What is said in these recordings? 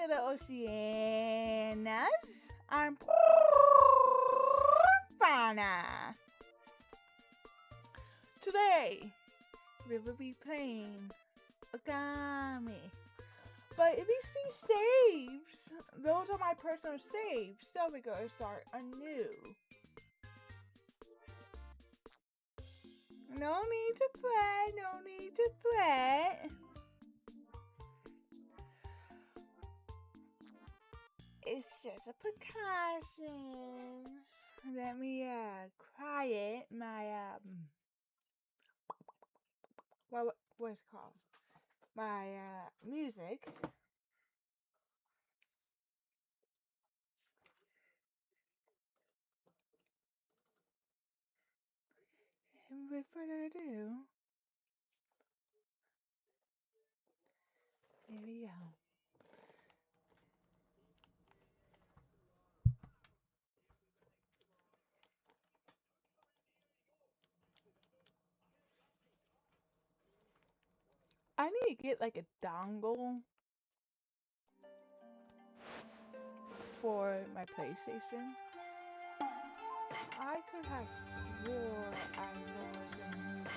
little Oceanas. I'm Fauna. Today, we will be playing Ōkami. But if you see saves, those are my personal saves, so we're going to start anew. No need to threat, no need to threat. It's just a precaution. Let me quiet my what's it called? My music. And without further ado, here we go. I need to get like a dongle for my PlayStation. I could have swore I lowered the music.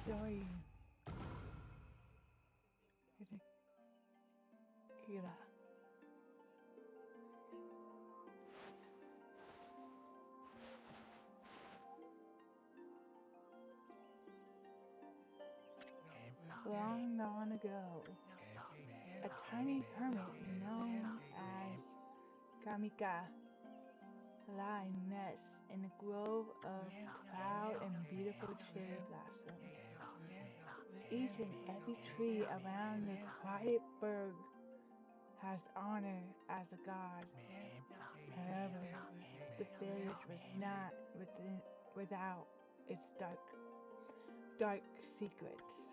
Story. Kira. Long, long ago, a tiny hermit known as Kamika nests in a grove of proud and beautiful cherry blossom. Each and every tree around the quiet burg has honor as a god. However, the village was not without its dark secrets.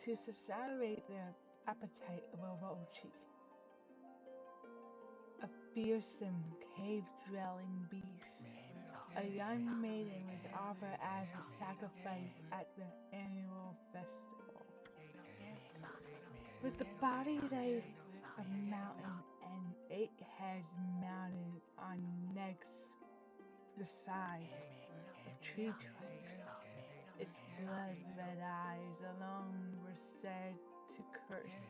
To satisfy the appetite of Orochi, a fearsome cave-dwelling beast, a young maiden was offered as a sacrifice at the annual festival. With the body like a mountain and 8 heads mounted on necks the size of tree trunks, its blood-red eyes alone were said to curse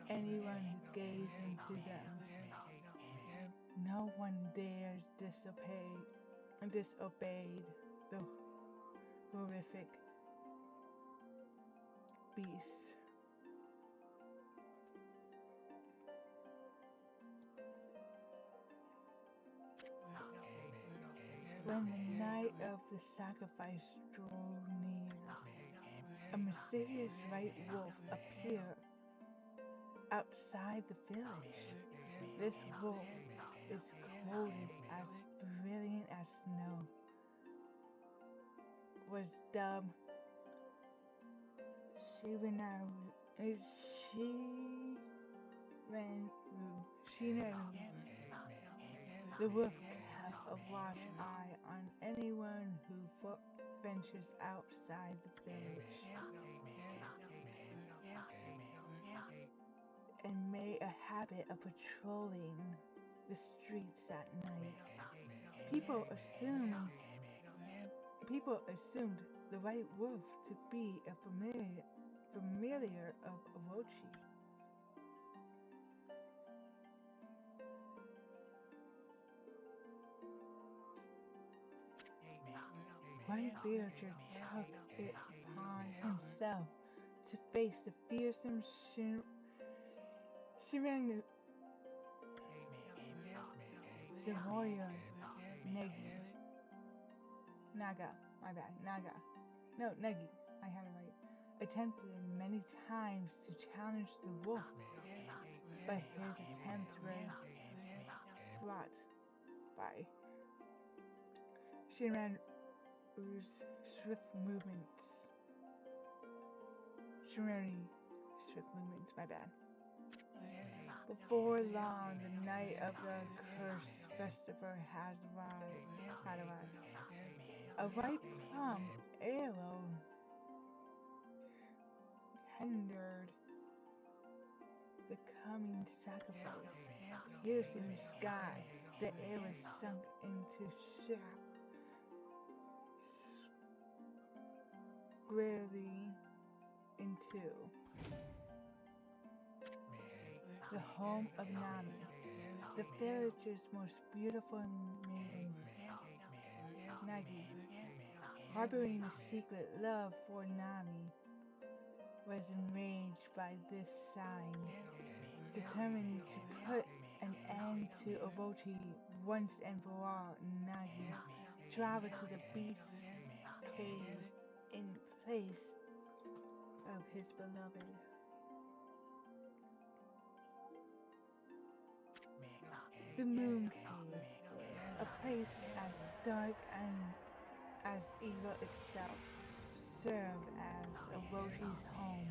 anyone who gazed into them. No one dares disobeyed the horrific beast. When the night of the sacrifice drew near, a mysterious white wolf appeared outside the village. This wolf is coated as brilliant as snow, was dubbed Shinaru. The wolf kept a watch eye on anyone who ventures outside the village, and made a habit of patrolling the streets at night. People assumed the white wolf to be a familiar of Orochi. white villager took it upon himself to face the fearsome Shiren, the warrior Naga, my bad, Naga. No, Negi, I have it right. Attempted many times to challenge the wolf, but his attempts were thwarted by Shinran's swift movements. My bad. Before long, the night of the cursed festival had arrived. A white plum arrow hindered the coming sacrifice. Piercing the sky, the arrow sunk into squarely into the home of Nami, the village's most beautiful maiden. Nagi, harboring a secret love for Nami, was enraged by this sign. Determined to put an end to Ōkami once and for all, Nagi traveled to the beast's cave in place of his beloved. The Moon Cave, a place as dark and as evil itself, served as Ōkami's home.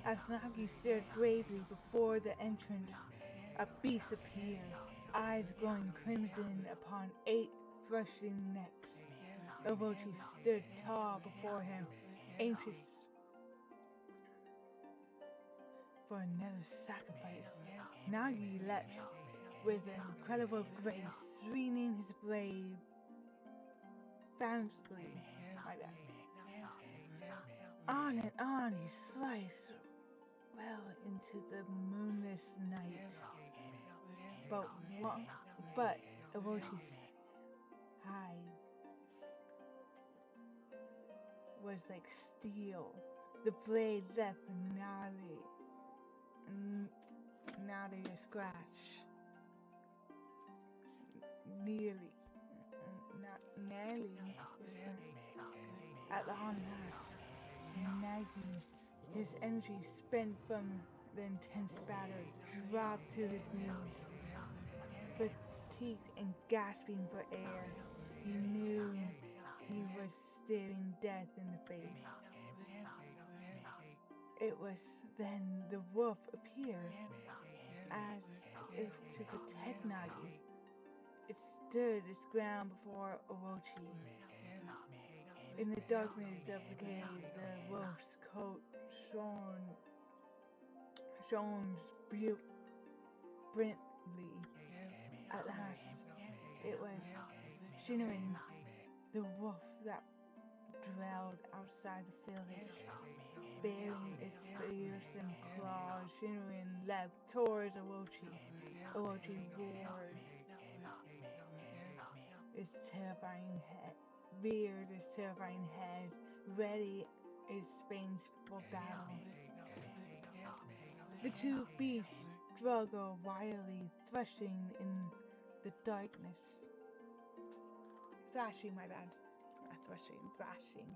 As Nagi stared bravely before the entrance, a beast appeared, eyes glowing crimson upon 8 threshing necks. Ōkami stood tall before him, anxious for another sacrifice. Nagi leapt with incredible grace, swinging his blade bountifully. On and on he sliced well into the moonless night. But Ōkami's hide was like steel. The blade left not a scratch. Nearly. At long last, Nagi, his energy spent from the intense battle, dropped to his knees. Fatigued and gasping for air, he knew he was staring death in the face. It was then the wolf appeared, as if to protect Nagi. It stood its ground before Ōkami. In the darkness of the cave, the wolf's coat shone brilliantly. At last, it was Shinran, the wolf that dwelled outside the village. Bearing its fearsome claws, Shinran leapt towards Ōkami. Ōkami roared. Its terrifying head, ready its fangs for battle. The two beasts struggled wildly, thrashing in the darkness. Thrashing, my bad. Not thrashing, thrashing.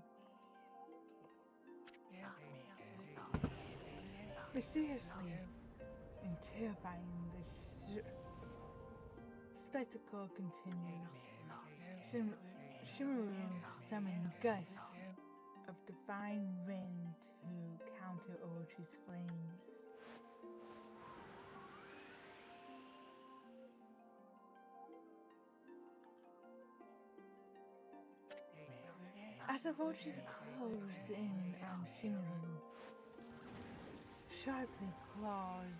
Mysteriously and terrifying, the spectacle continues. Shimaru summoned gusts of divine wind to counter Ōkami's flames. As the Ōkami closed in on Shimaru, sharply claws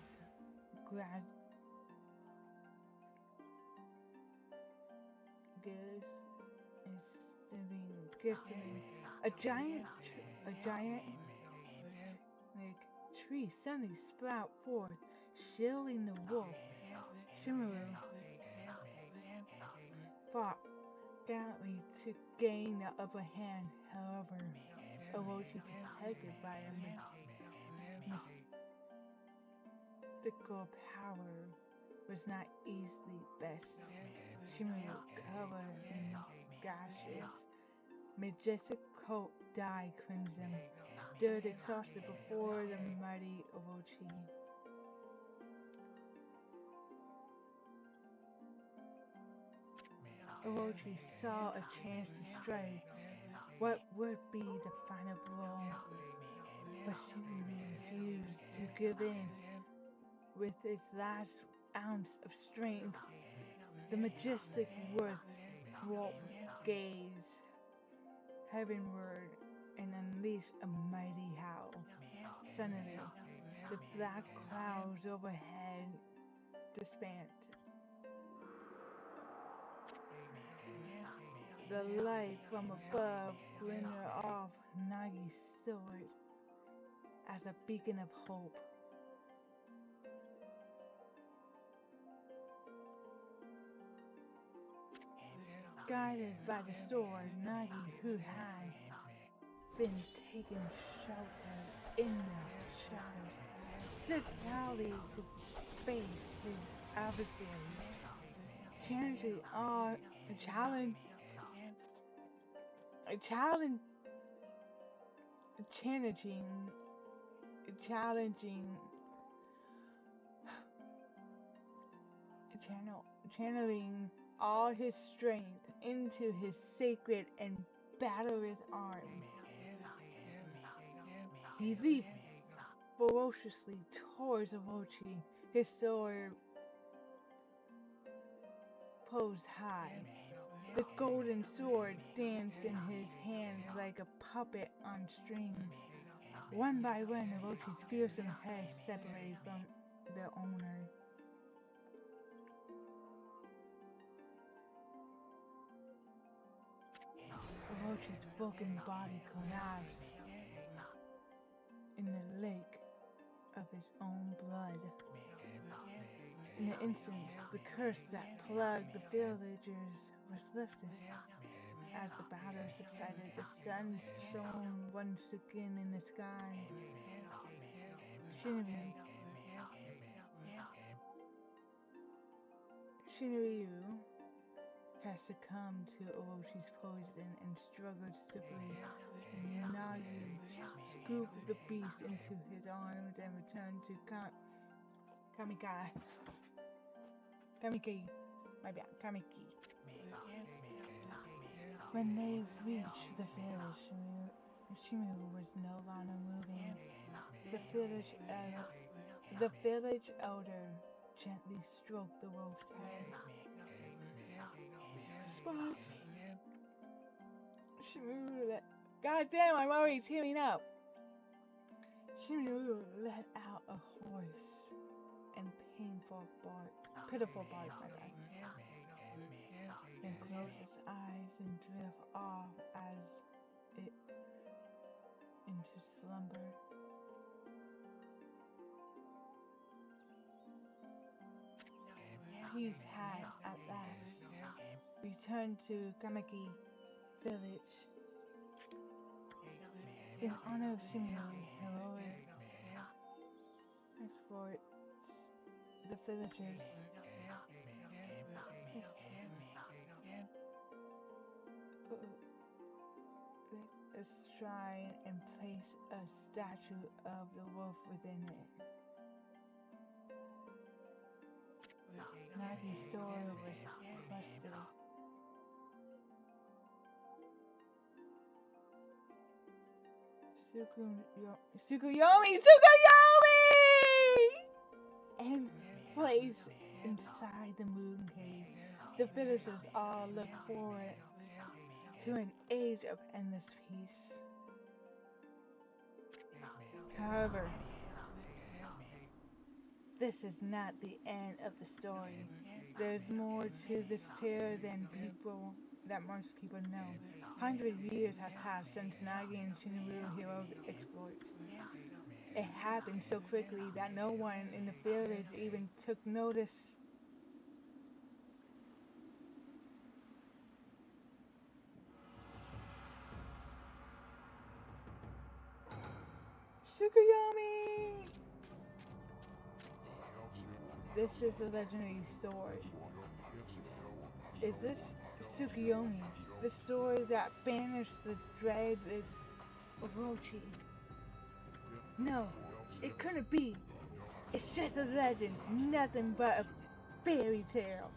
a giant tree suddenly sprout forth, shielding the wolf. Shimaru fought, gallantly to gain the upper hand. However, Orochi, protected by a mystical power, was not easily bested. Shimuru, covered in gashes, majestic coat dyed crimson, stood exhausted before the mighty Orochi. Orochi saw a chance to strike what would be the final blow, but Shimuru refused to give in. With its last ounce of strength, the majestic wolf gazed heavenward and unleashed a mighty howl. Suddenly, the black clouds overhead disbanded. The light from above glinted off Nagi's sword as a beacon of hope. Guided by the sword, Nagi, who had been taking shelter in the shadows, stood proudly to face his adversary, challenging channeling all his strength into his sacred and battered arm. He leaped ferociously towards Orochi, his sword posed high. The golden sword danced in his hands like a puppet on strings. One by one, Orochi's fearsome head separated from their owner. Orochi's broken body collapsed in the lake of his own blood. In an instant, the curse that plagued the villagers was lifted. As the battle subsided, the sun shone once again in the sky. Shinryu had succumbed to Orochi's poison and struggled sickly. Nagi scooped the beast into his arms and returned to Kamiki. When they reached the village, Shimuru was no longer moving. The village elder gently stroked the wolf's head. Response. Shimuru God damn, I'm already tearing up. Shimuru let out a hoarse and pitiful bark, then closed his eyes and drifted off into slumber. Peace had at last returned to Kamiki village. In honor of Shimiru's heroic exploits, the villagers a shrine and place a statue of the wolf within it. Nagi's sword was crusted. Tsukuyomi! And placed inside the moon cave. The villagers all look forward to an age of endless peace. However, this is not the end of the story. There's more to this tale than most people know. 100 years have passed since Nagi and Shinobu's heroic exploits. It happened so quickly that no one in the village even took notice. Tsukuyomi! This is a legendary sword. Is this Tsukuyomi, the sword that banished the dreaded Orochi? No, it couldn't be. It's just a legend, nothing but a fairy tale.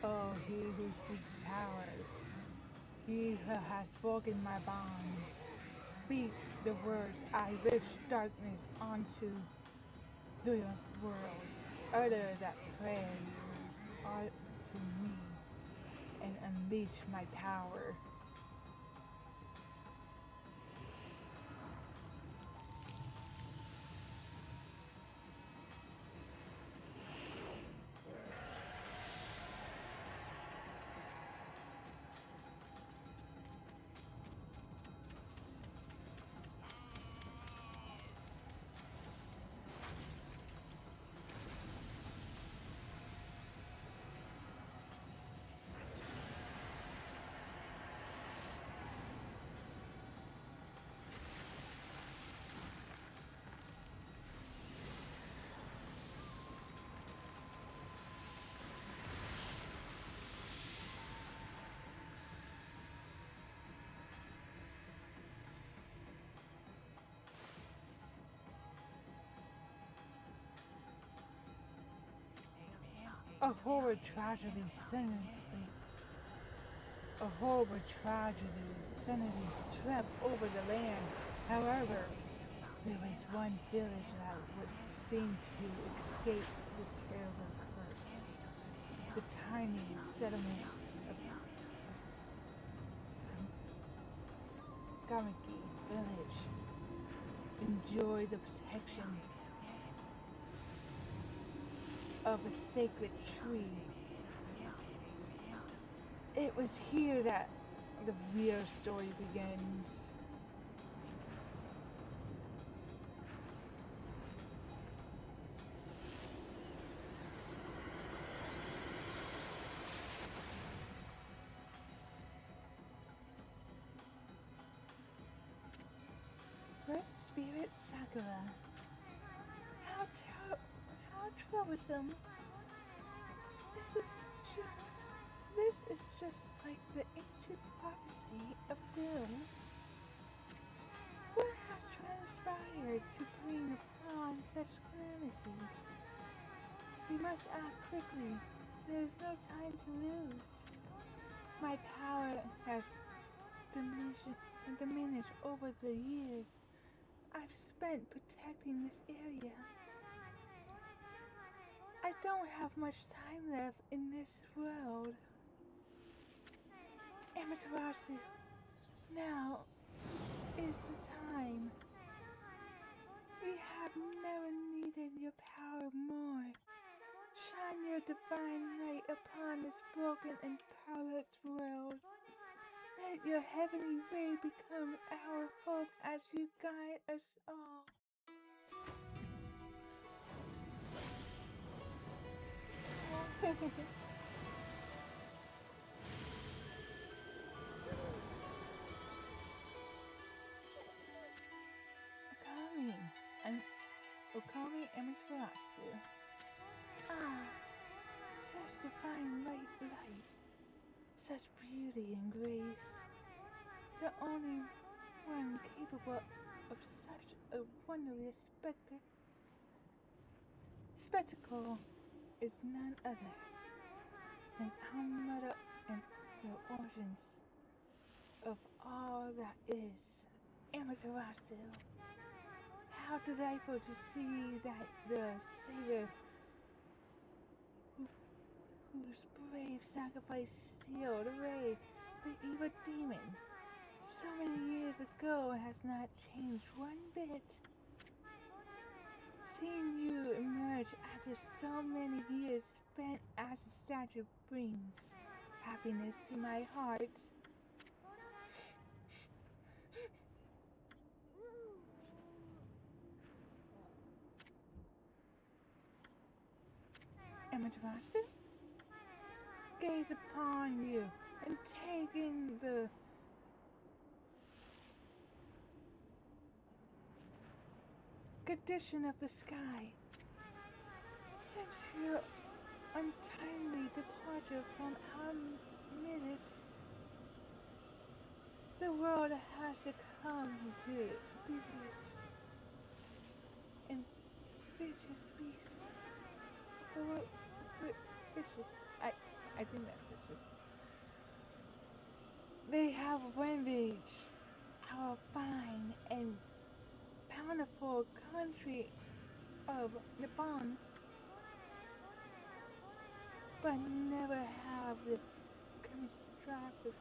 Oh, he who seeks power, he who has broken my bonds. Speak the words I wish darkness onto the world. Utter that prayer to me and unleash my power. A horrible tragedy suddenly swept over the land. However, there was one village that would seem to escape the terrible curse. The tiny settlement of Ōkami village enjoyed the protection of a sacred tree. It was here that the real story begins. Great Spirit Sakura, how troublesome. This is just like the ancient prophecy of doom. What has transpired to bring upon such calamity? We must act quickly. There is no time to lose. My power has diminished over the years I've spent protecting this area. I don't have much time left in this world. Amaterasu, now is the time. We have never needed your power more. Shine your divine light upon this broken and powerless world. Let your heavenly ray become our hope as you guide us all. Ōkami Amaterasu. Ah, such divine light, such beauty and grace. The only one capable of such a wondrous spectacle is none other than our mother and the origins of all that is, Amaterasu. How delightful to see that the savior whose brave sacrifice sealed away the evil demon so many years ago has not changed one bit. Seeing you emerge after so many years spent as a statue brings happiness to my heart. Amaterasu, gaze upon you and take in the condition of the sky. Since your untimely departure from our midst, the world has succumbed to devious and vicious beasts. Vicious. I think that's vicious. They have ravaged our fine and bountiful country of Nippon, but never have this catastrophic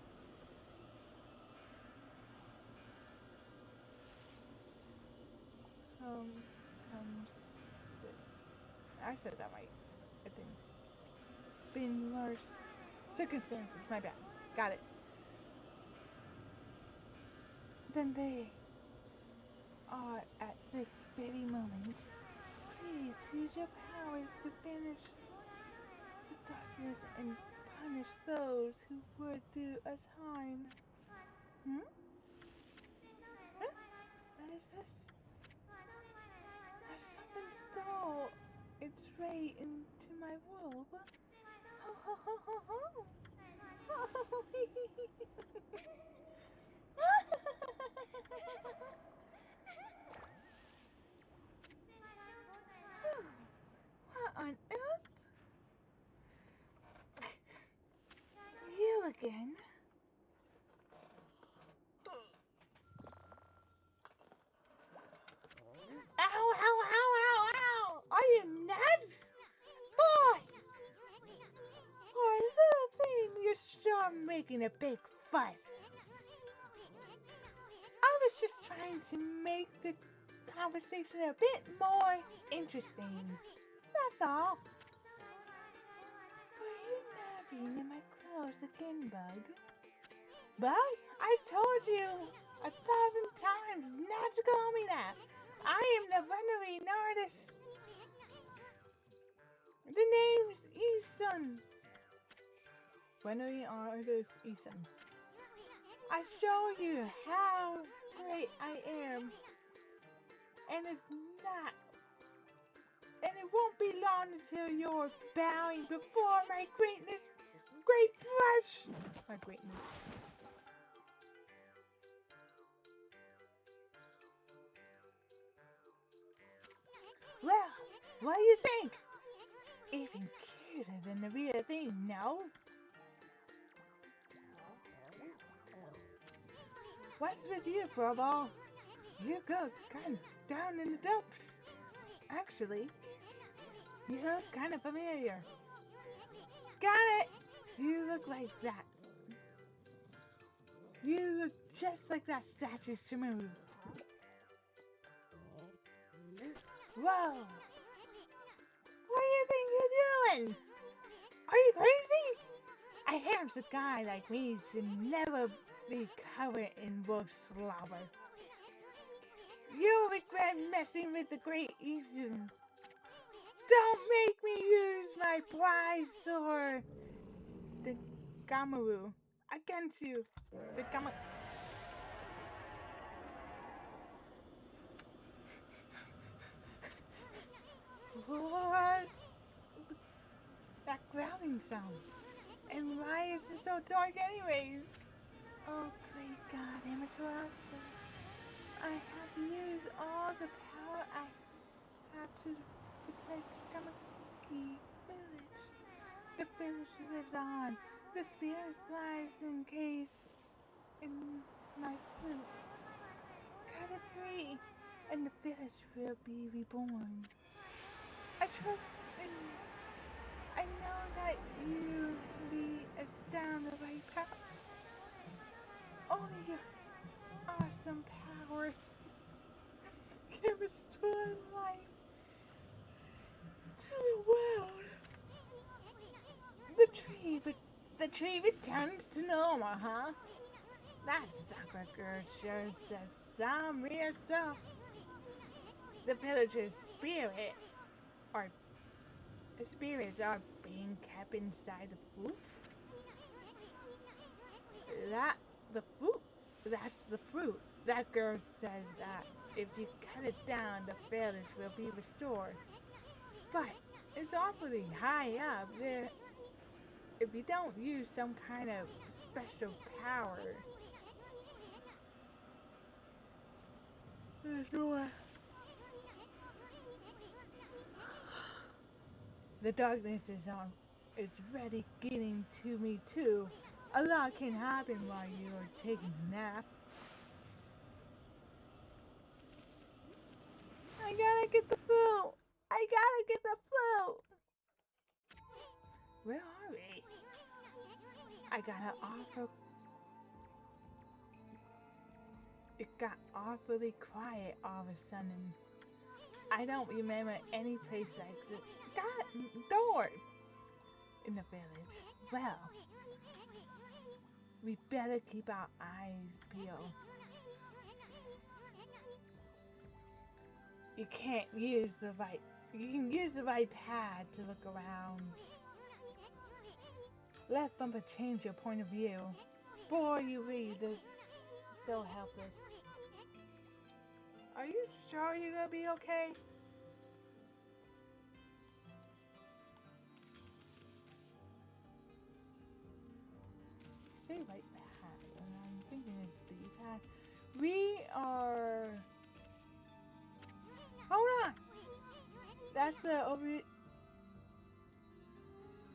comes. I said that right. I think. Been worse circumstances. My bad. Got it. Then they are at this very moment. Please use your powers to banish the darkness and punish those who would do us harm. Hmm? Huh? What is this? There's something stole its way into my robe. Ho ho ho ho ho! What on earth? You again? Ow, ow, ow, ow, ow! Are you nuts? Boy! Boy, little thing, you're sure making a big fuss. I was just trying to make the conversation a bit more interesting. That's all. Were you napping in my clothes again, Bug? Bug? I told you 1,000 times not to call me that. I am the rendering artist. The name's Isun. Rendering artist Isun. I show you how great I am. And it's not. And it won't be long until you're bowing before my greatness. Great brush. My greatness. Well, what do you think? Even cuter than the real thing, no? What's with you, Furball? You go kind of down in the dumps. Actually, you look kind of familiar. Got it! You look like that. You look just like that statue, Sumaru. Whoa! What do you think you're doing? Are you crazy? A handsome guy like me should never be covered in wolf slobber. You'll regret messing with the great Izun. Don't make me use my prize sword, the Gamaru, against you. The Gamaru. What? That growling sound. And why is it so dark anyways? Oh great God, Amaterasu. I have used all the power I have to protect Kamaki village. The village lives on. The spirit lies encased in my fruit. Cut it free, and the village will be reborn. I trust in you. I know that you lead us down the right path. Only your awesome power can restore life to the world. The tree The tree returns to normal, huh? That sucker girl sure says some weird stuff. The villager's or spirits are being kept inside the fruit. That's the fruit. That girl said that if you cut it down, the village will be restored. But it's awfully high up there. If you don't use some kind of special power, the darkness is really getting to me too. A lot can happen while you're taking a nap. I gotta get the food. Where are we? I gotta offer. It got awfully quiet all of a sudden. I don't remember any place like this. Door in the village. Well, we better keep our eyes peeled. You can use the right pad to look around. Left bumper change your point of view. Boy, you read so helpless. Are you sure you're gonna be okay? Say right pad, and I'm thinking it's the pad. We are. Hold on. That's the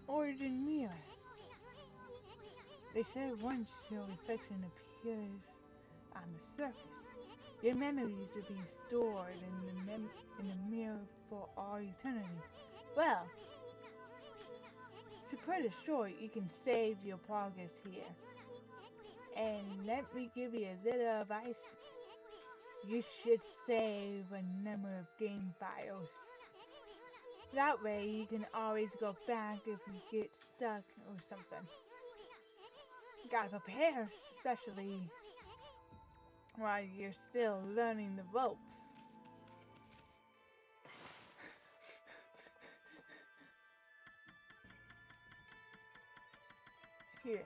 origin mirror. They say once your reflection appears on the surface, your memories will be stored in the mirror for all eternity. Well, to put it short, you can save your progress here. And let me give you a little advice. You should save a number of game files. That way you can always go back if you get stuck or something. You gotta prepare, especially while you're still learning the ropes. Here,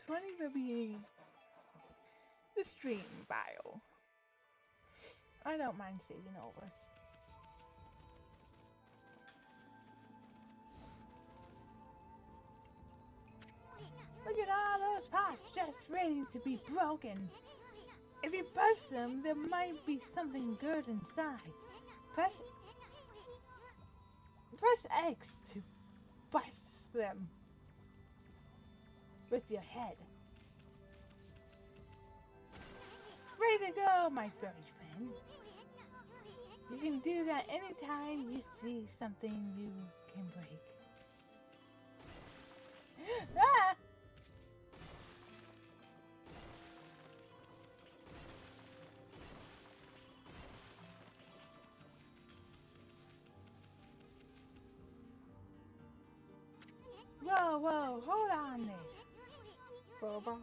20 will be the stream bio. I don't mind saving over. Look at all those pots just ready to be broken. If you bust them, there might be something good inside. Press X to bust them with your head. Ready to go, my furry friend. You can do that anytime you see something you can break. Ah! Whoa, hold on there, Boba.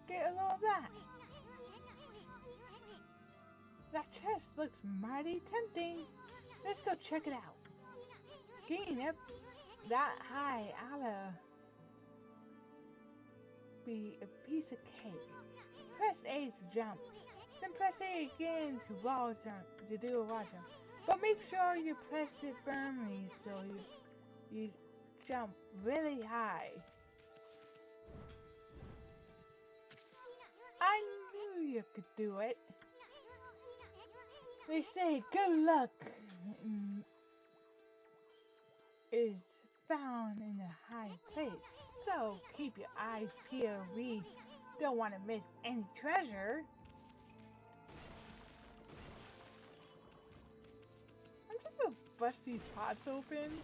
Get a load of that. That chest looks mighty tempting. Let's go check it out. Getting up that high oughta be a piece of cake. Press A to jump, then press A again to do a wall jump. But make sure you press it firmly so you jump really high. I knew you could do it. They say good luck is found in a high place, so keep your eyes peeled. We don't want to miss any treasure. I'm just gonna bust these pots open.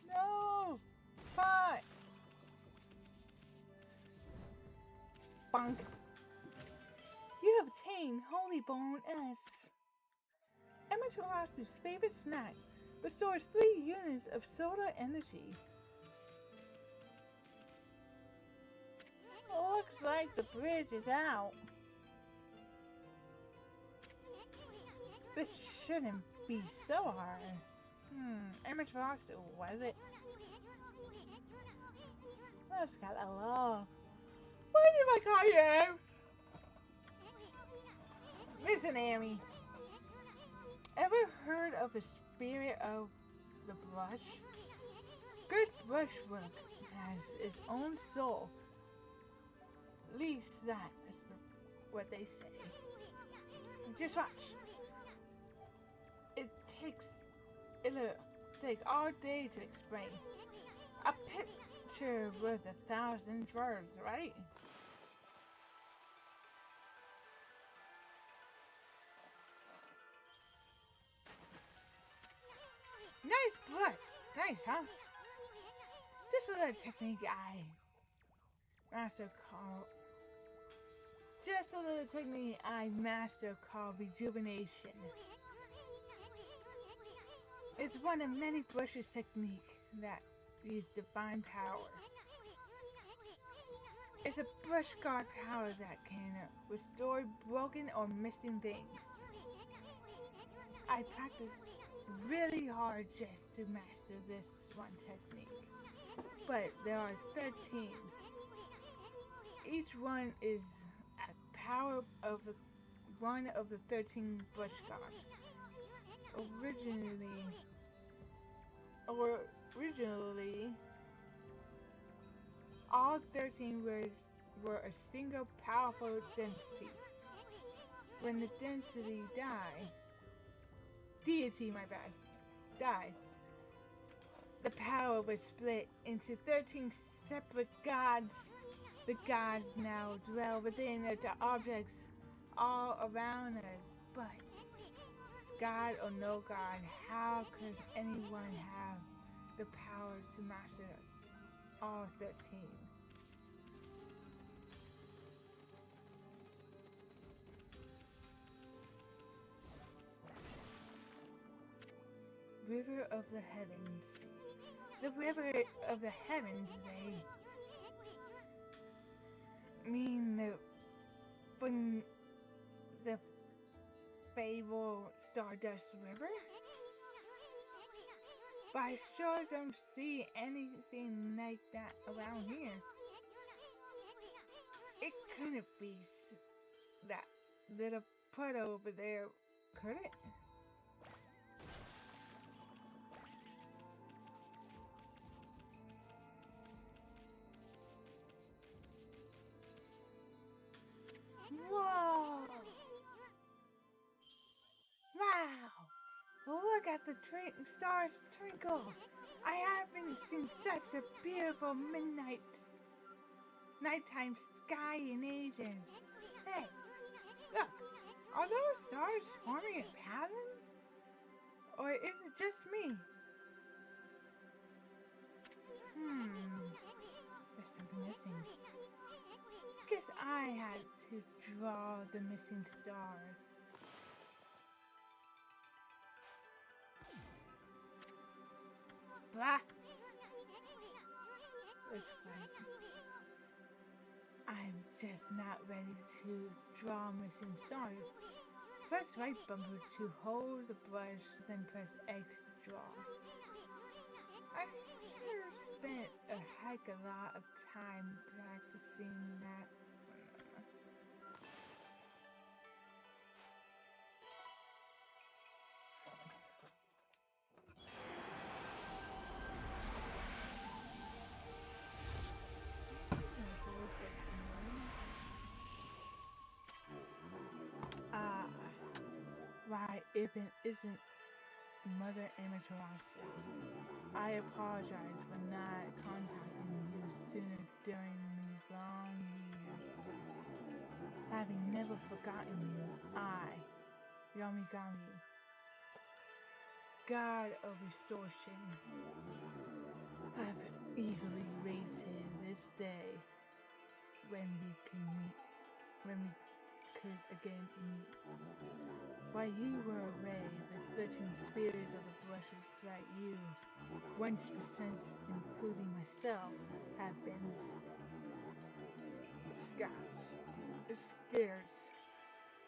No! Pot! drunk. You have obtained Holy Bone S. Amaterasu's favorite snack restores 3 units of solar energy. Looks like the bridge is out. This shouldn't be so hard. Amaterasu, was it? Let's get a law. Why did I call you? Listen, Amy. Ever heard of the spirit of the brush? Good brushwork has its own soul. At least that is what they say. Just watch. It'll take all day to explain. A picture worth 1,000 words, right? Nice brush. Nice, huh? Just a little technique I master called rejuvenation. It's one of many brushes techniques that use divine power. It's a brush guard power that can restore broken or missing things. I practice really hard just to master this one technique, but there are 13. Each one is a power of one of the 13 brush guards. Originally, all 13 were a single powerful density. When the deity died, the power was split into 13 separate gods. The gods now dwell within the objects all around us, but God or no God, how could anyone have the power to master all 13? River of the Heavens. The River of the Heavens, they mean the fabled Stardust River? But I sure don't see anything like that around here. It couldn't be that little puddle over there, could it? Whoa! Wow! Look at the stars twinkle! I haven't seen such a beautiful nighttime sky in ages. Hey, look! Are those stars forming a pattern? Or is it just me? There's something missing. Guess I had to draw the missing star. Blah! Looks like I'm just not ready to draw missing stars. Press right bumper to hold the brush, then press X to draw. I sure spent a heck of a lot of time practicing that. Why isn't Mother Amaterasu? I apologize for not contacting you sooner during these long years. Having never forgotten you, I, Yomigami, God of Restoration, have eagerly waited this day when we can meet when we could again meet. While you were away, the 13 spirits of the brushes that you once possessed, including myself, have been scarce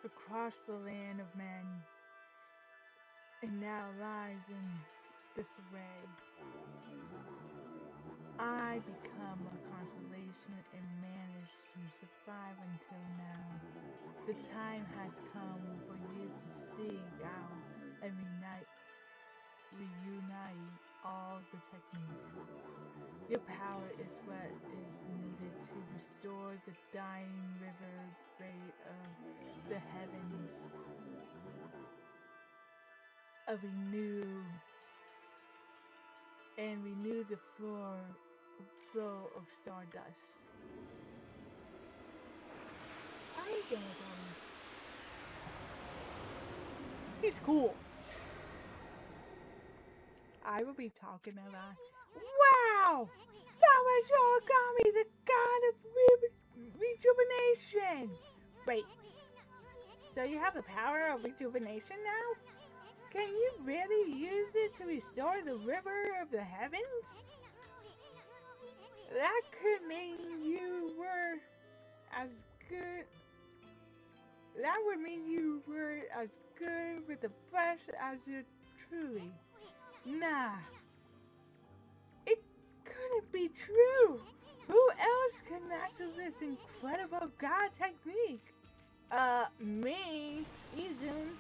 across the land of men, and now lies in disarray. I become a constellation and managed to survive until now. The time has come for you to seek out and reunite all the techniques. Your power is what is needed to restore the dying river braid of the heavens, renew the flow of stardust. I ain't gonna go. He's cool. I will be talking about. Wow! That was Ōkami, the god of rejuvenation! Wait, so you have the power of rejuvenation now? Can you really use it to restore the river of the heavens? That could mean you were as good. That would mean you were as good with the brush as you truly. Nah. It couldn't be true. Who else can master this incredible god technique? Me, Izun.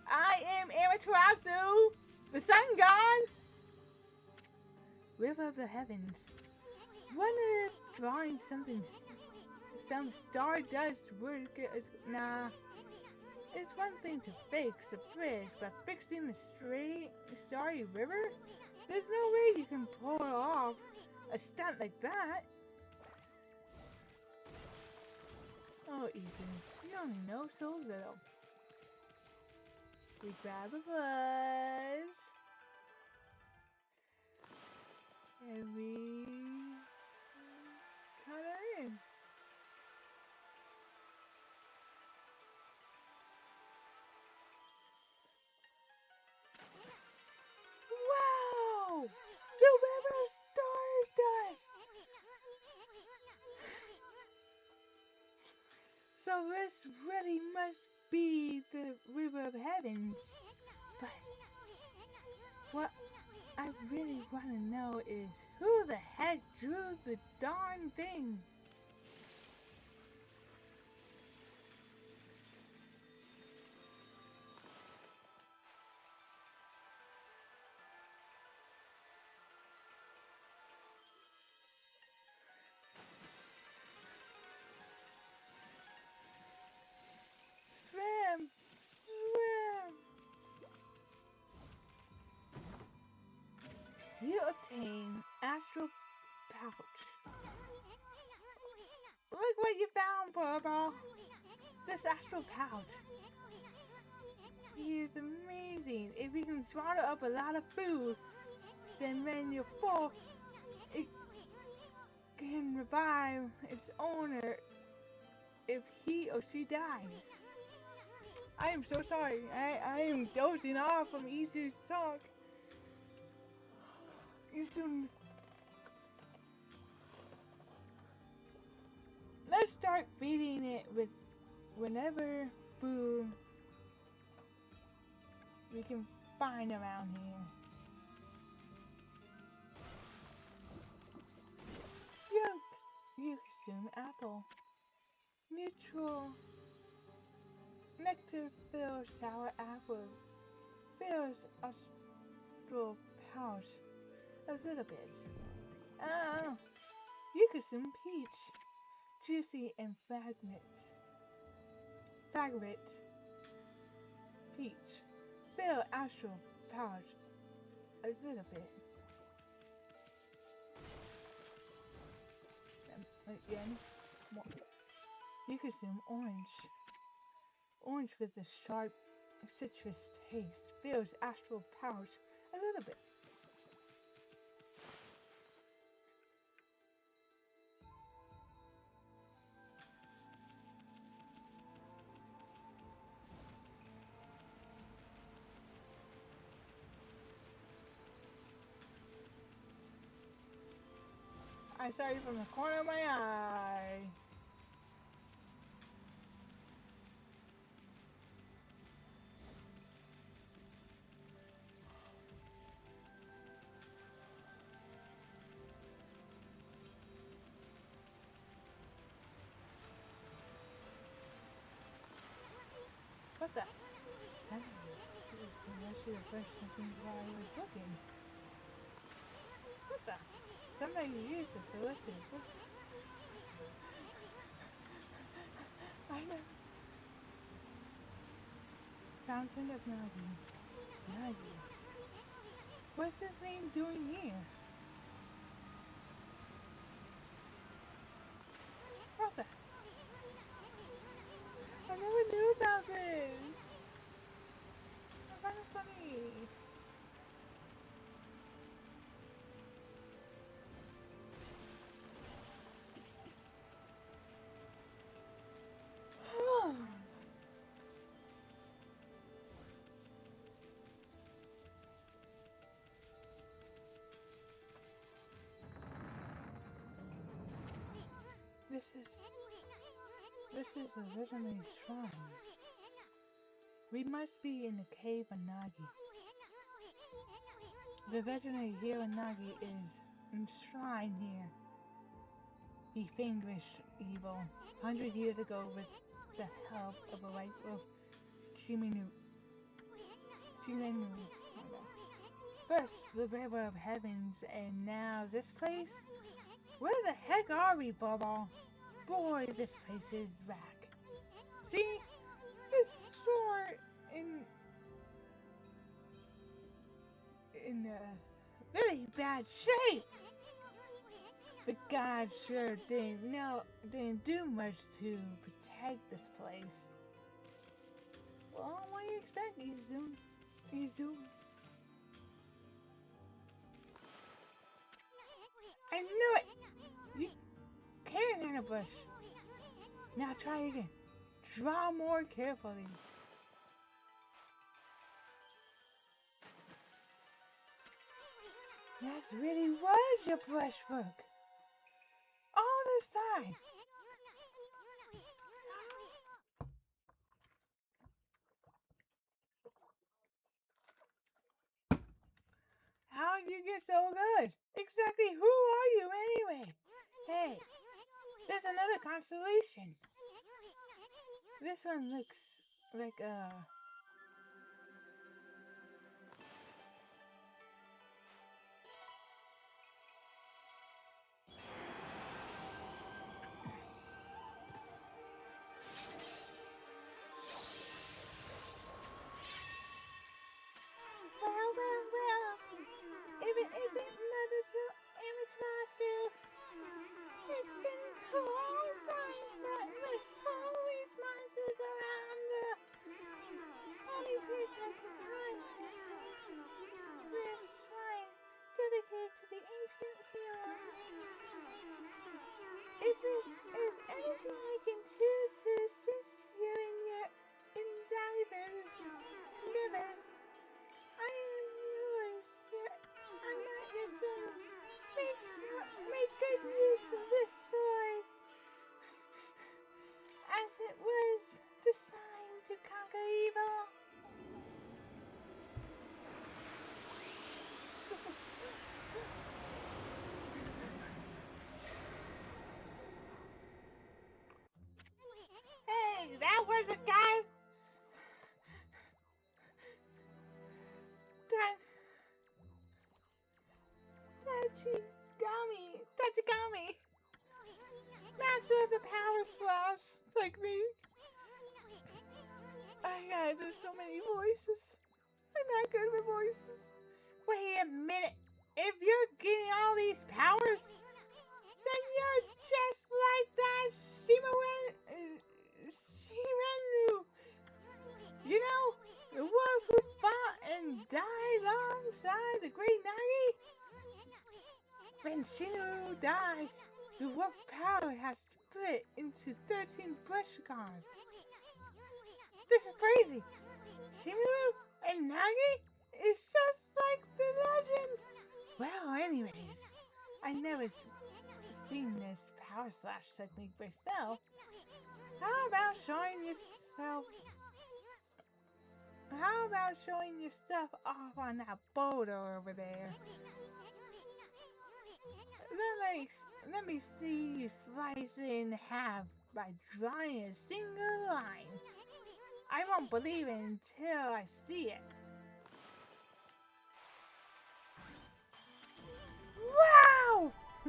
I am Amaterasu, the sun god. River of the heavens. Wonder if drawing some stardust work is, nah. It's one thing to fix a bridge, but fixing a starry river? There's no way you can pull off a stunt like that. Oh, Ethan, you only know so little. We grab a brush. And we cut her in. Wow! The river of stardust! So this really must be the river of heavens. But what I really want to know is who the heck drew the darn thing? Swim! Swim! You obtain astral pouch. Look what you found, Purple! This astral pouch. It's amazing. If you can swallow up a lot of food, then when you're full, it can revive its owner if he or she dies. I am so sorry. I am dozing off from Isu's talk. Isu, let's start feeding it with whenever food we can find around here. You consume apple. Neutral. Nectar fills sour apple. Fills astral pouch a little bit. You consume peach. Juicy and fragrant. Peach. Fill astral pouch a little bit. Again, more. You consume orange. Orange with a sharp citrus taste fills astral pouch a little bit. I saw you from the corner of my eye. What the? Suddenly, it was actually the first something while I was looking. What the? Somebody used this delicious. I know. Fountain of Nagi. Nagi. What's this name doing here? What the? I never knew about this. That's kind of funny. This is originally a shrine. We must be in the cave of Nagi. The legendary hero Nagi is enshrined here. He vanquished evil 100 years ago with the help of a white wolf, Shimenu. First, the river of heavens, and now this place? Where the heck are we, Bubble? Boy, this place is whack. See? This sword in really bad shape. The gods sure didn't do much to protect this place. Well, what do you expect, Izu? I knew it! You can't in a bush. Now try again. Draw more carefully. That really was your brush book. All this time. How did you get so good? Exactly who are you anyway? Hey, there's another constellation. This one looks like well. If it isn't Mother's Amaterasu, it's been a long time that with all these monsters around the only place I can find this shrine dedicated to the ancient heroes. If this is anything I can do to assist you in your endeavors, I am yours, sir. I'm not your son. Make good use of this sword, as it was designed to conquer evil. Hey, that was a guy. Tachigami, master of the power slash technique. I gotta do so many voices. I'm not good with voices. Wait a minute. If you're getting all these powers, then you're just like that Shirenu. You know, the wolf who fought and died alongside the great Nagi? When Shirenu died, the wolf power has split into 13 brush gods. This is crazy. Shirenu and Nagi is just like the legend. Well, anyways, I never seen this power slash technique myself, how about showing yourself? How about showing your stuff off on that boulder over there? Let me see you slice it in half by drawing a single line. I won't believe it until I see it. Wow! I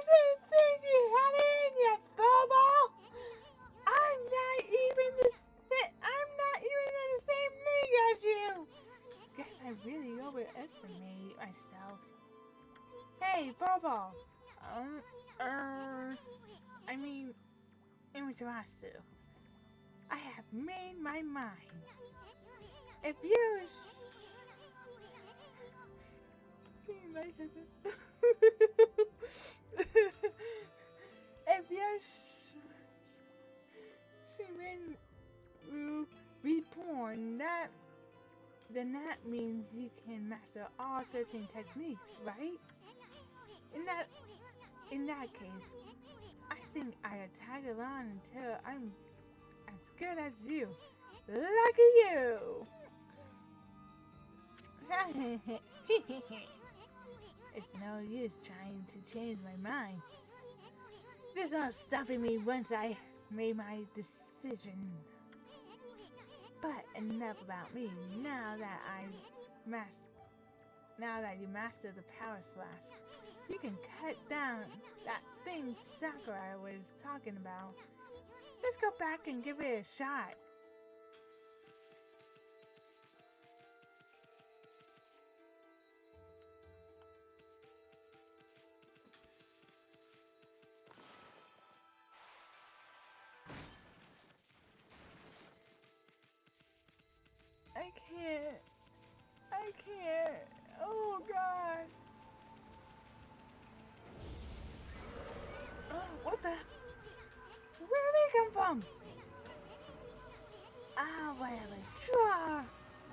didn't think you had it in you, Bobo! I'm not even in the same league as you! Guess I really overestimated myself. Hey, Bobo! I mean, Amaterasu. I have made my mind. If you if you're reborn, then that means you can master all 13 techniques, right? In that case, I think I tag along until I'm as good as you. Lucky you! It's no use trying to change my mind. There's no stopping me once I made my decision. But enough about me. Now that you master the power slash, you can cut down that thing Sakura was talking about. Let's go back and give it a shot. I can't. Oh God. Oh, what the? Where did they come from? Ah, whatever. Draw.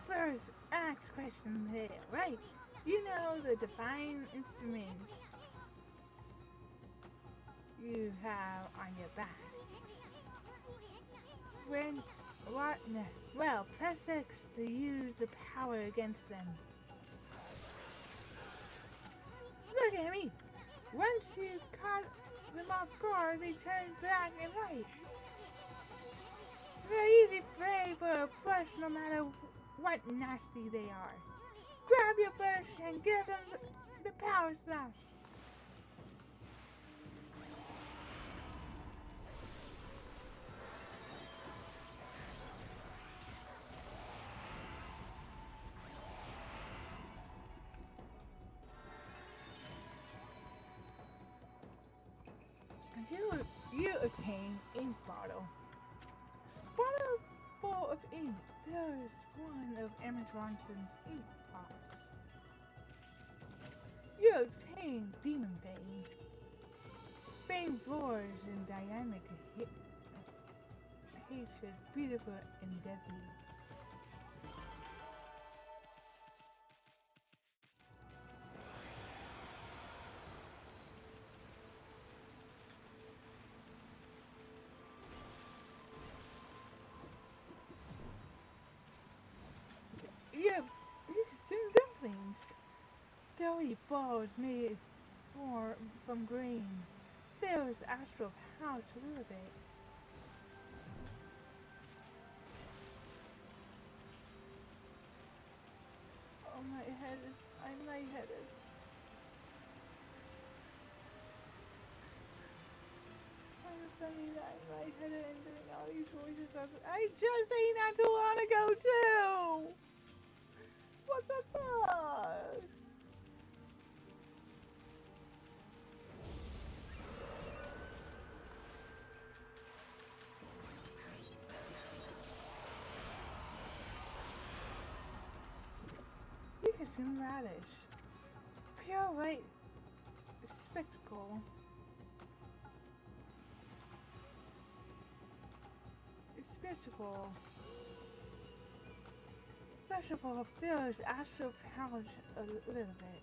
First, ask questions here, right? You know the divine instruments you have on your back. Well, press X to use the power against them. Look at me! Once you caught them off guard, they turn black and white. They're easy prey for a brush no matter what nasty they are. Grab your brush and give them the power slash. You obtain ink bottle. Bottle full of ink. There is one of Amateron's ink pots. You obtain demon bane. Bane roars in dynamic hatred, beautiful and deadly. You consume dumplings. Doughy balls made from grain. Fills astral pouch a little bit. Oh, I'm lightheaded. I'm funny that I'm lightheaded and doing all these voices. I just ate not too long ago too! What the fuck? You consume radish. Pure white spectacle. vegetable feels astral powers a little bit.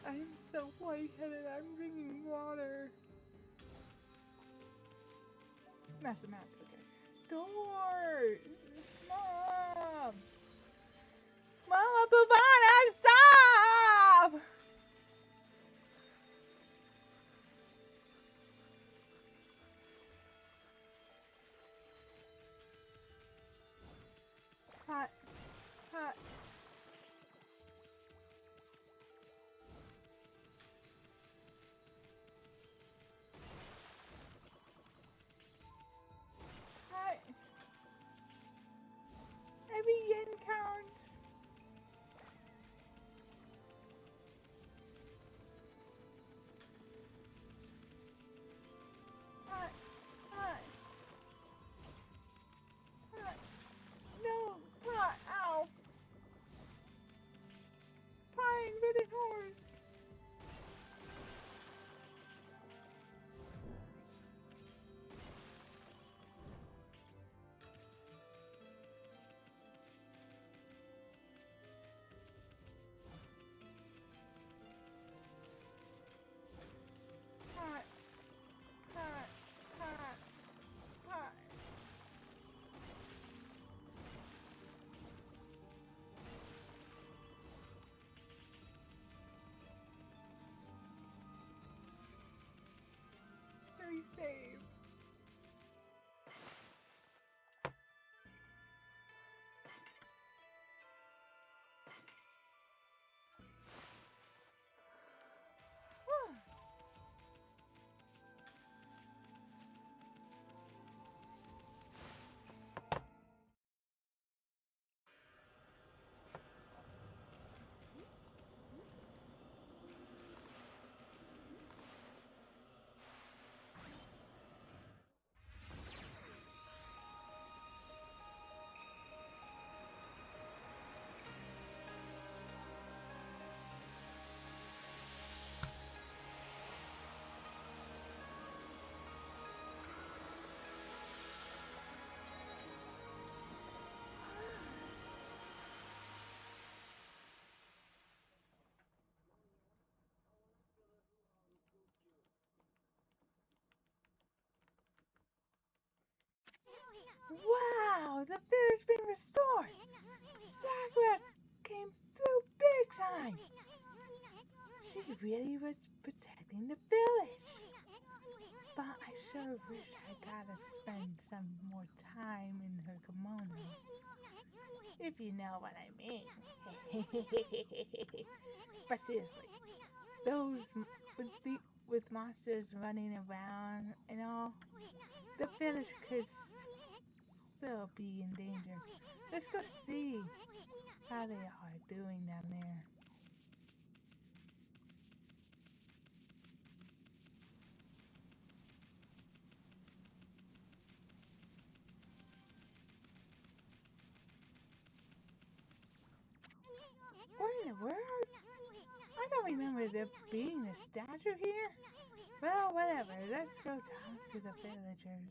I'm so lightheaded, I'm drinking water. Master Map, okay. Door! Mom! Mama Bavana, stop! Hot, hot. Hot. Every yen counts. Hot, hot. Hot. No, hot, ow. Pine, ridden horse. Hot, hot, hot, hot. Very safe. Wow, the village been restored. Sakura came through big time. She really was protecting the village. But I sure wish I gotta spend some more time in her kimono. If you know what I mean. But seriously, those with monsters running around and all, the village could still be in danger. Let's go see how they are doing down there. What in the world? I don't remember there being a statue here. Well, whatever. Let's go talk to the villagers.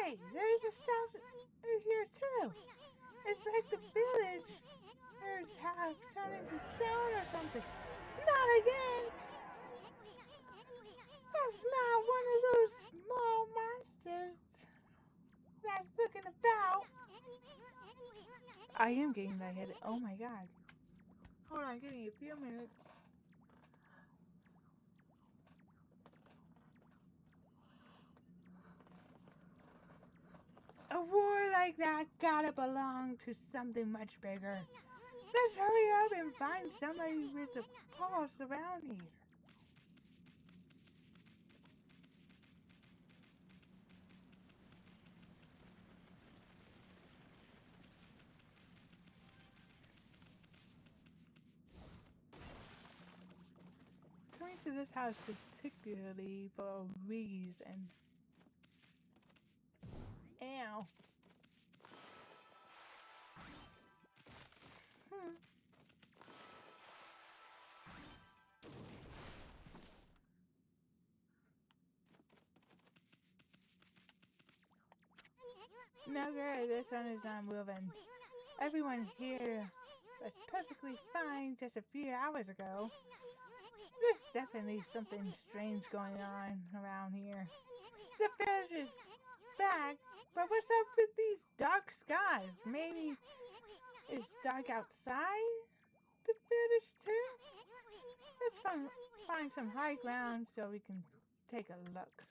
Hey, there's a statue here too. It's like the villagers have turned into stone or something. Not again! That's not one of those small monsters that's looking about. I am getting lightheaded. Oh my god. Hold on, give me a few minutes. A war like that gotta belong to something much bigger. Let's hurry up and find somebody with a pulse around here. to this house particularly for a reason. Ow. No, girl, this one is not moving. Everyone here was perfectly fine just a few hours ago. There's definitely something strange going on around here. The village is back, but what's up with these dark skies? Maybe it's dark outside the village too? Let's find some high ground so we can take a look.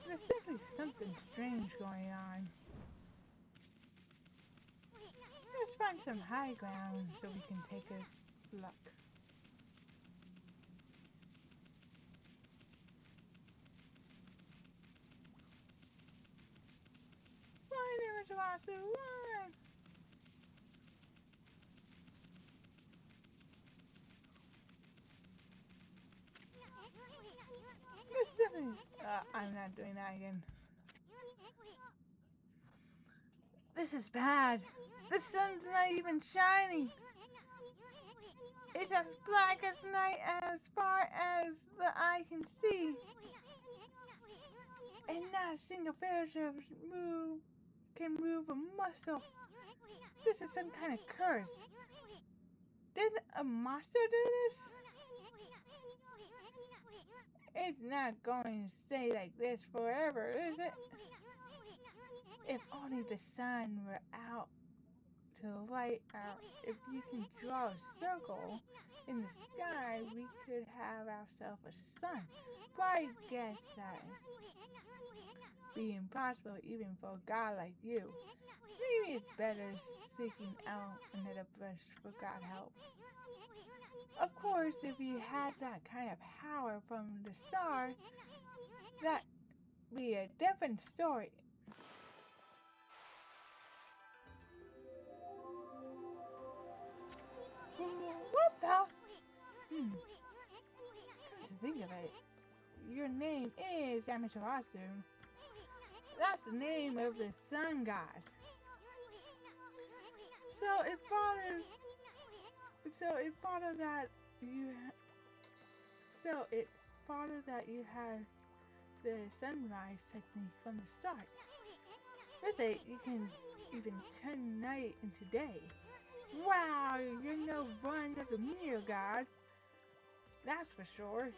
There's simply something strange going on. Let's find some high ground so we can take a look. Run, Amaterasu, run! This definitely. I'm not doing that again. This is bad. The sun's not even shining. It's as black as night as far as the eye can see. And not a single villager can move a muscle. This is some kind of curse. Did a monster do this? It's not going to stay like this forever, is it? If only the sun were out to light out. If you can draw a circle in the sky, we could have ourselves a sun. But I guess that be impossible even for a god like you. Maybe it's better seeking out another brush for God help. Of course, if you had that kind of power from the star, that'd be a different story. What the? Come to think of it, your name is Amaterasu. That's the name of the sun god. So it follows that you had the sunrise technique from the start. With it, you can even turn night into day. Wow, you're no run of the meal god. That's for sure.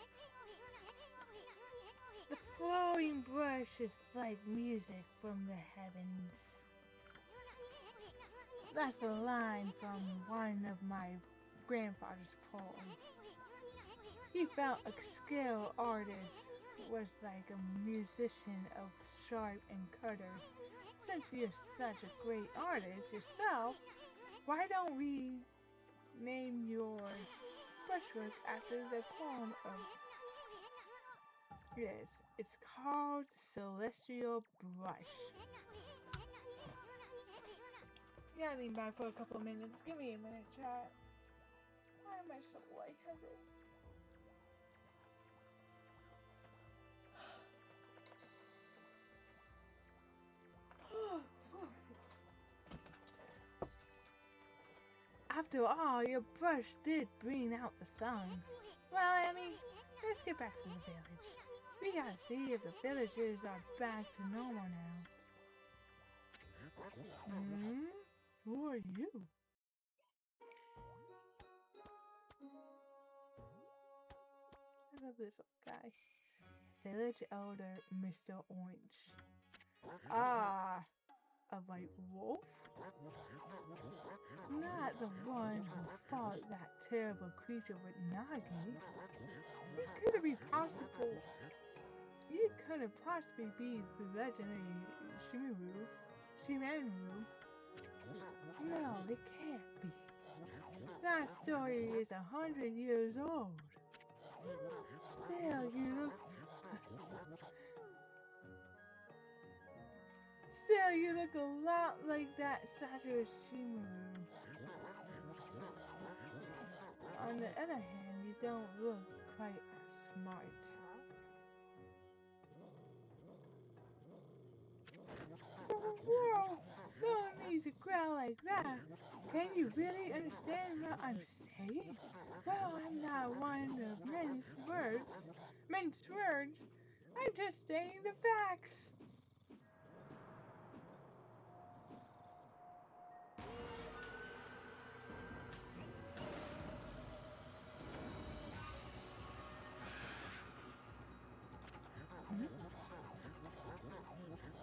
The flowing brush is like music from the heavens. That's a line from one of my grandfather's poems. He felt a skilled artist was like a musician of sharp and cutter. Since you're such a great artist yourself, why don't we name your brushwork after the poem of... Yes, it's called Celestial Brush. You gotta lean back for a couple of minutes. Give me a minute, chat. Why am I so lightheaded? After all, your brush did bring out the sun. Well, Emmy, let's get back to the village. We gotta see if the villagers are back to normal now. Who are you? I love this guy. Village Elder Mr. Orange. Ah, a white wolf? Not the one who fought that terrible creature with Nagi. You couldn't possibly be the legendary Shimaru. No, it can't be. That story is 100 years old. Still, you look a lot like that Satoshi. On the other hand, you don't look quite as smart. Whoa! No one needs to growl like that. Can you really understand what I'm saying? Well, I'm not one of minced words. I'm just saying the facts.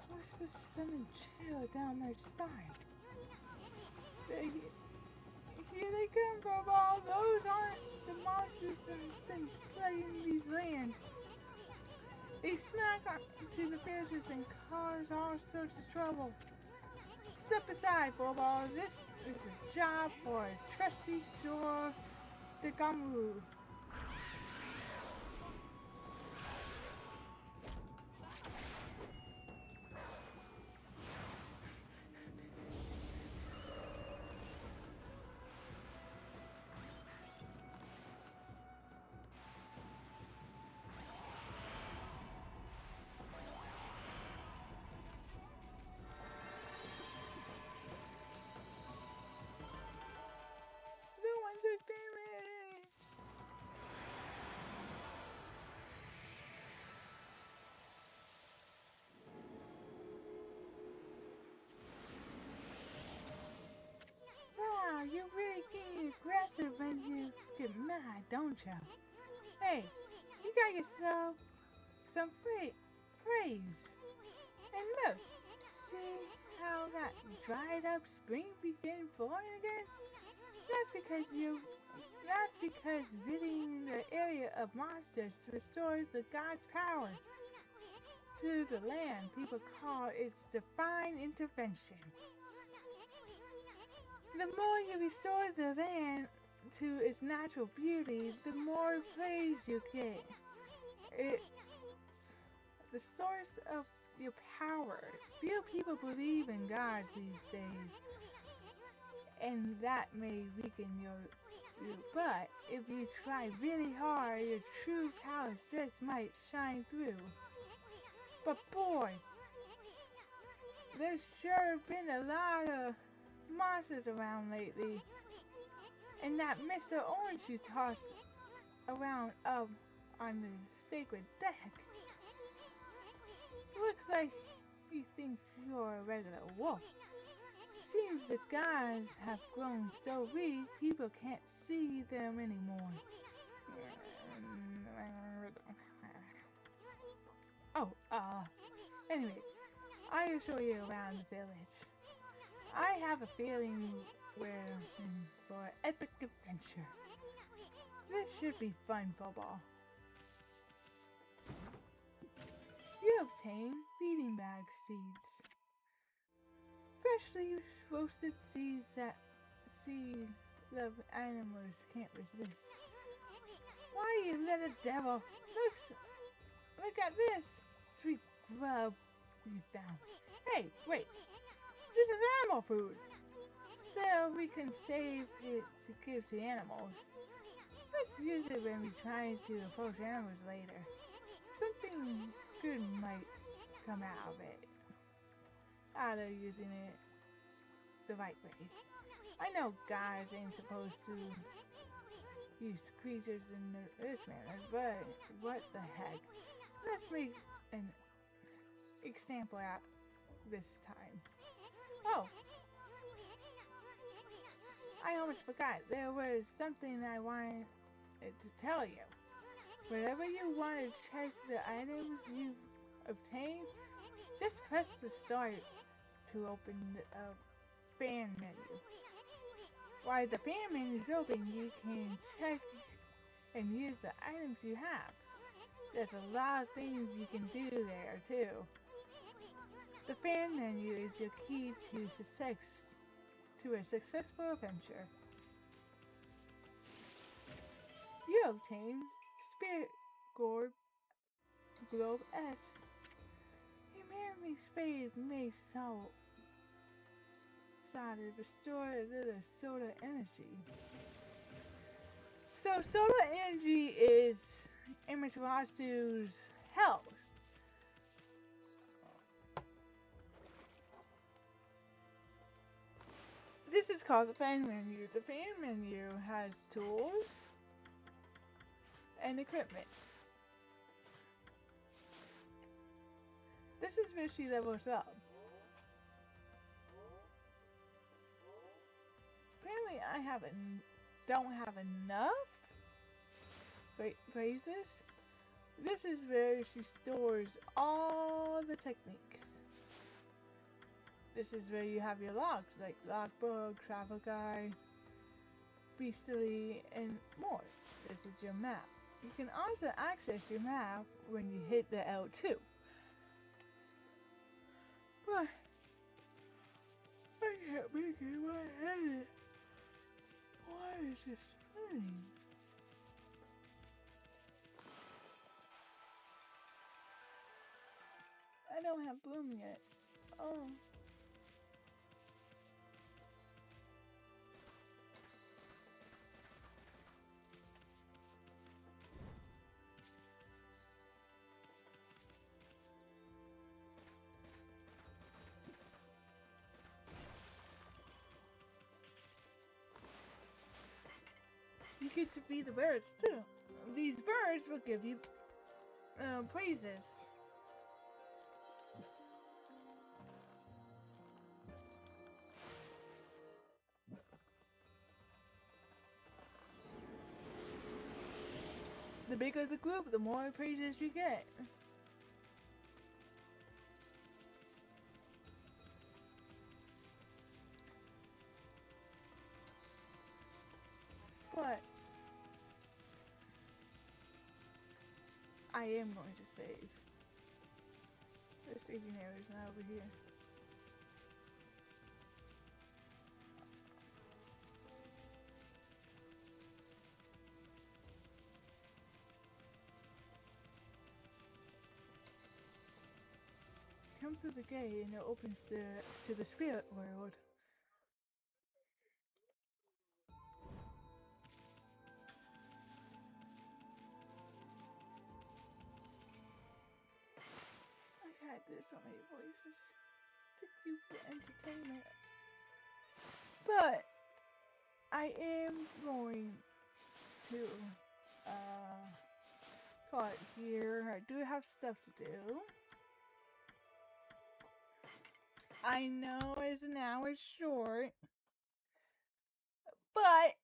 What's this sudden chill down my spine? Here they come, Bobble. Those aren't the monsters that have been plaguing these lands. They snack onto the fishes and cause all sorts of trouble. Step aside, Bobble. This is a job for a trusty Ōkami. Damage! Wow, you're really getting aggressive when you get mad, don't you? Hey, you got yourself some praise. And look, see how that dried up spring began flowing again? That's because ridding the area of monsters restores the god's power to the land. People call it divine intervention. The more you restore the land to its natural beauty, the more praise you get. It's the source of your power. Few people believe in gods these days, and that may weaken you. But if you try really hard, your true powers just might shine through. But boy, there's sure been a lot of monsters around lately. And that Mr. Orange you tossed around up on the sacred deck. Looks like he thinks you're a regular wolf. Seems the gods have grown so weak, people can't see them anymore. Anyway, I'll show you around the village. I have a feeling we're in for epic adventure. This should be fun, football. You obtain feeding bag seeds. Freshly roasted seeds that seed-loved animals can't resist. Why, you little devil! Look at this sweet grub we found. Hey, wait! This is animal food! Still, we can save it to give to animals. Let's use it when we try to approach animals later. Something good might come out of it. Out of using it the right way. I know guys ain't supposed to use creatures in this manner, but what the heck? Let's make an example out this time. Oh! I almost forgot. There was something I wanted to tell you. Whenever you want to check the items you've obtained, just press the start to open the fan menu. While the fan menu is open, you can check and use the items you have. There's a lot of things you can do there too. The fan menu is your key to a successful adventure. You obtain Spirit Globe S. Humanly's fade may solid restore a little solar energy. So solar energy is Amaterasu's health. This is called the fan menu. The fan menu has tools and equipment. This is where she levels up. Apparently I don't have enough phrases. This is where she stores all the techniques. This is where you have your logs, like logbook, travel guide, beastly, and more. This is your map. You can also access your map when you hit the L2. But I can't make it in my head. Why is this spinning? I don't have bloom yet. Oh. You get to feed the birds too. These birds will give you praises. The bigger the group, the more praises you get. But I am going to save. The saving area is not over here. Come through the gate and it opens to the spirit world. I can't do so many voices to keep the entertainment. But I am going to call it here. I do have stuff to do. I know it's an hour short, but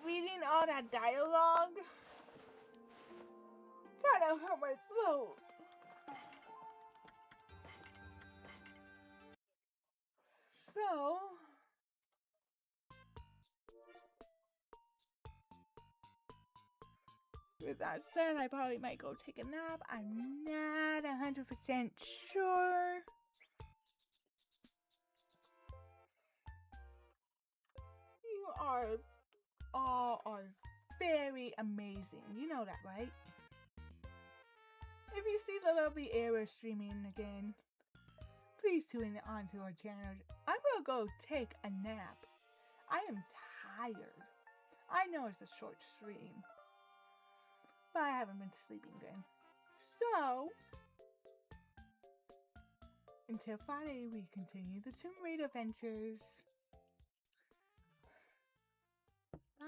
reading all that dialogue kind of hurt my throat. So with that said, I probably might go take a nap. I'm not 100% sure. You all are very amazing. You know that, right? If you see the lovely Era streaming again, please tune on to our channel. I'm gonna go take a nap. I am tired. I know it's a short stream, but I haven't been sleeping good. So, until Friday, we continue the Tomb Raider adventures. Bye.